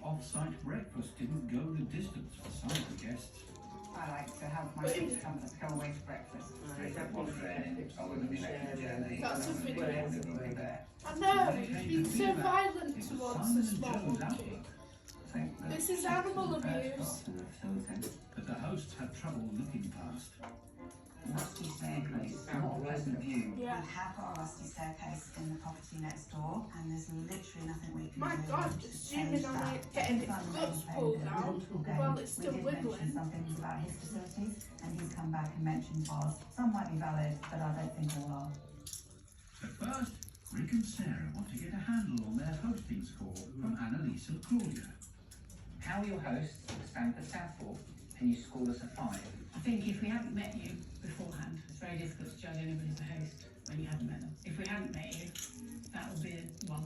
off-site breakfast didn't go the distance for some of the guests. I like to have my kids come away for breakfast. That's a video. I know, he's been so violent towards the small monkey. This is animal abuse. But the hosts had trouble looking past. Rusty staircase, what a pleasant view. Yeah. We have got a rusty staircase in the property next door, and there's literally nothing we can My do. God, just zooming on it, getting its guts pulled out while it's still we did wiggling. mention some things about his facilities, and he's come back and mentioned bars. Some might be valid, but I don't think all are. At first, Rick and Sarah want to get a handle on their hosting score from Annalise and Claudia. How are your hosts at Stanford Southall? Can you score us a 5? I think if we hadn't met you beforehand, it's very difficult to judge anybody as a host when you haven't met them. If we hadn't met you, that would be a 1.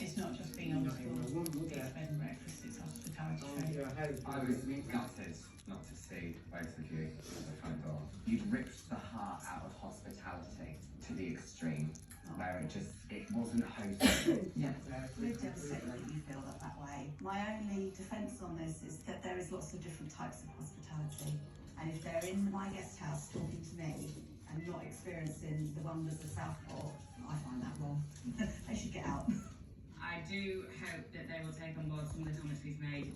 It's not just being on the floor, it's bed and breakfast, it's hospitality. I was gutted not to see both of you at the front door. You'd ripped the heart out of hospitality to the extreme, where it wasn't hosting. Yeah. We're devastated that you feel that way. My only defence on this is that there is lots of different types of hospitality. And if they're in my guest house talking to me and not experiencing the wonders of Southport, I find that wrong. They should get out. I do hope that they will take on board some of the comments we've made.